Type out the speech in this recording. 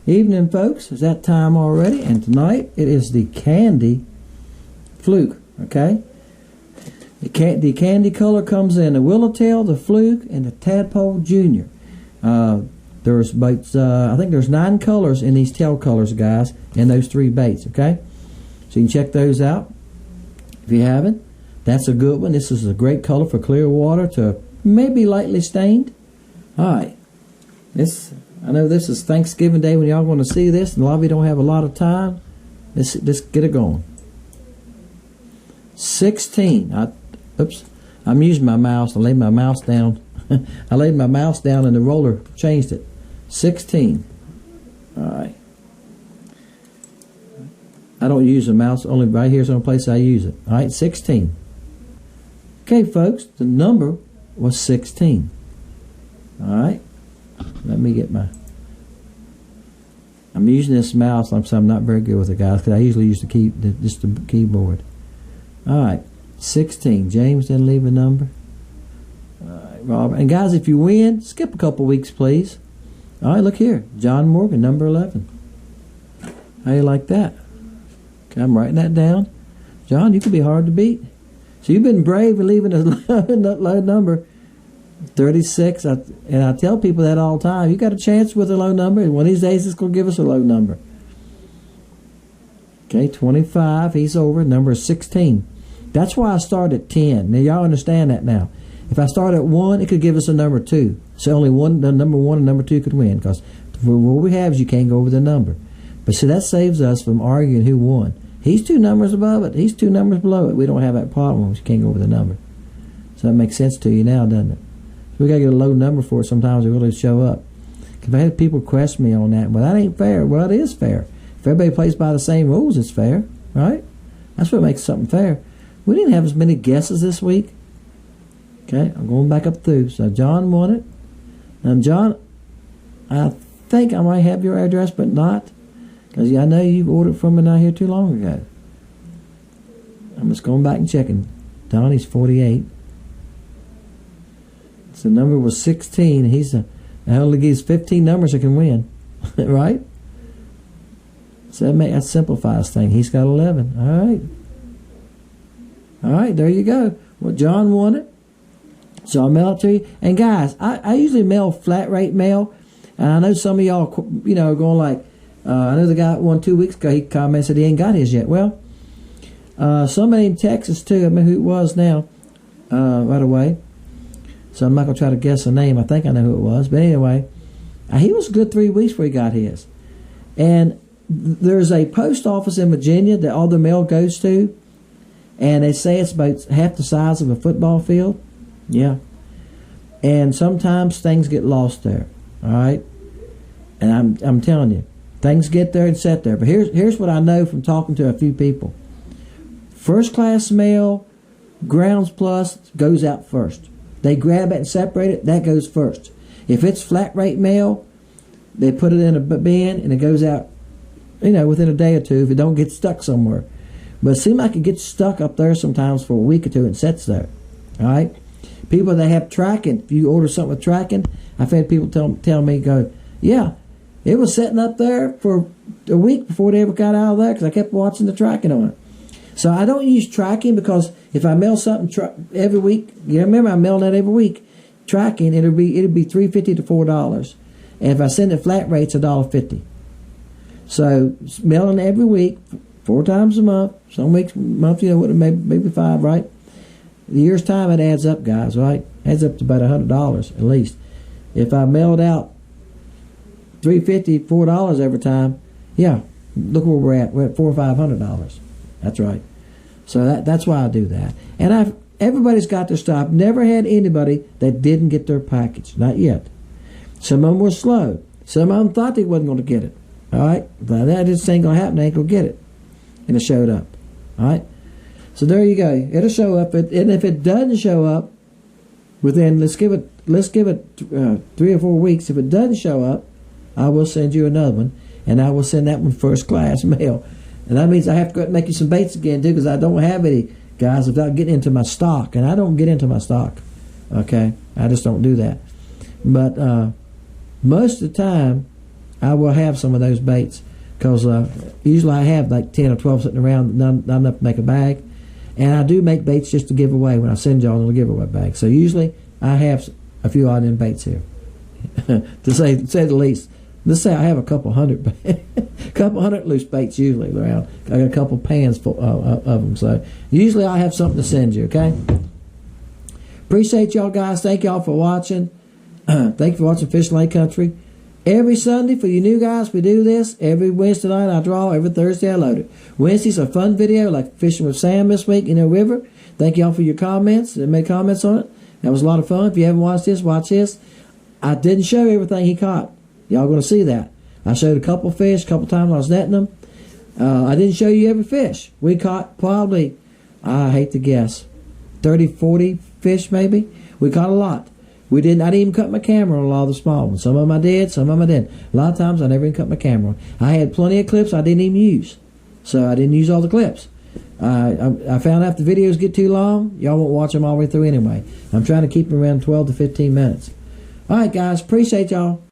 Evening, folks. It's that time already, and tonight it is the candy Fluke. Okay, the candy color comes in the Willowtail, the Fluke, and the Tadpole Junior. There's baits. I think there's 9 colors in these tail colors, guys, in those 3 baits. Okay, so you can check those out if you haven't. That's a good one. This is a great color for clear water to maybe lightly stained. All right, I know this is Thanksgiving Day when y'all want to see this, and a lot of you don't have a lot of time. Let's get it going. 16. Oops. I'm using my mouse. I laid my mouse down. I laid my mouse down and the roller changed it. 16. All right. I don't use the mouse. Only right here's the only place I use it. All right, 16. Okay, folks. The number was 16. All right. Let me get my... I'm using this mouse. I'm not very good with it, guys, because I usually use just the keyboard. All right, 16. James didn't leave a number. All right, Robert. And guys, if you win, skip a couple weeks, please. All right, look here. John Morgan, number 11. How you like that? Okay, I'm writing that down. John, you could be hard to beat. So you've been brave in leaving a low number. 36, and I tell people that all the time. You got a chance with a low number, and one of these days it's going to give us a low number. Okay, 25, he's over. Number is 16. That's why I start at 10. Now, y'all understand that now. If I start at 1, it could give us a number 2. So only the number 1 and number 2 could win, because what we have is you can't go over the number. But see, that saves us from arguing who won. He's 2 numbers above it. He's 2 numbers below it. We don't have that problem if you can't go over the number. So that makes sense to you now, doesn't it? We got to get a low number for it sometimes to really show up. If I had people question me on that, well, that ain't fair. Well, it is fair. If everybody plays by the same rules, it's fair, right? That's what makes something fair. We didn't have as many guesses this week. Okay, I'm going back up through. So John won it. Now, John, I think I might have your address, but not. Because I know you ordered from me not here too long ago. I'm just going back and checking. Donnie's 48. So the number was 16. I only gives 15 numbers that can win, right? So that simplifies things. He's got 11. All right. All right, there you go. Well, John won it. So I'll mail it to you. And guys, I usually mail flat rate mail. And I know some of y'all, are going like, I know the guy won 2 weeks ago. He commented he ain't got his yet. Well, somebody in Texas too. I don't know who it was now, right away. So I'm not going to try to guess the name. I think I know who it was. But anyway, he was a good 3 weeks before he got his. And there's a post office in Virginia that all the mail goes to. And they say it's about half the size of a football field. Yeah. And sometimes things get lost there. All right. And I'm telling you, things get there and set there. But here's what I know from talking to a few people. First class mail, Grounds Plus goes out first. They grab it and separate it. That goes first. If it's flat rate mail, they put it in a bin and it goes out, within a day or two if it don't get stuck somewhere. But it seems like it gets stuck up there sometimes for a week or two and sits there. All right? People that have tracking, if you order something with tracking, I've had people tell me, yeah, it was sitting up there for a week before they ever got out of there because I kept watching the tracking on it. So I don't use tracking because if I mail something every week, remember I mail that every week. Tracking, it'll be $3.50 to $4, and if I send it flat rate, it's $1.50. So mailing every week, 4 times a month. Some weeks, maybe 5, right? The year's time, it adds up, guys, right? Adds up to about $100 at least. If I mailed out $3.50, $4 every time, yeah, look where we're at. We're at $400 or $500. That's right. So that's why I do that. And everybody's got their stuff. I've never had anybody that didn't get their package. Not yet. Some of them were slow. Some of them thought they wasn't going to get it. All right? But that just ain't going to happen. They ain't going to get it. And it showed up. All right? So there you go. It'll show up. And if it doesn't show up within, let's give it 3 or 4 weeks. If it doesn't show up, I will send you another one. And I will send that one first class mail. And that means I have to go make you some baits again, too, because I don't have any guys, without getting into my stock. And I don't get into my stock. Okay? I just don't do that. But most of the time, I will have some of those baits. Because usually I have like 10 or 12 sitting around, not enough to make a bag. And I do make baits just to give away when I send y'all a little giveaway bag. So usually I have a few odd end baits here. To say the least. Let's say I have a couple hundred loose baits usually around. I got a couple pans full of them. So usually I have something to send you, okay? Appreciate y'all guys. Thank y'all for watching. Thank you for watching Fishing Lake Country. Every Sunday, for you new guys, we do this. Every Wednesday night I draw. Every Thursday I load it. Wednesday's a fun video, like fishing with Sam this week in the river. Thank y'all for your comments. They made comments on it. That was a lot of fun. If you haven't watched this, watch this. I didn't show everything he caught. Y'all going to see that. I showed a couple fish, a couple times I was netting them. I didn't show you every fish. We caught probably, I hate to guess, 30, 40 fish maybe. We caught a lot. I didn't even cut my camera on a lot of the small ones. Some of them I did, some of them I didn't. A lot of times I never even cut my camera on. I had plenty of clips I didn't even use. So I didn't use all the clips. I found out if the videos get too long, y'all won't watch them all the way through anyway. I'm trying to keep them around 12 to 15 minutes. All right, guys. Appreciate y'all.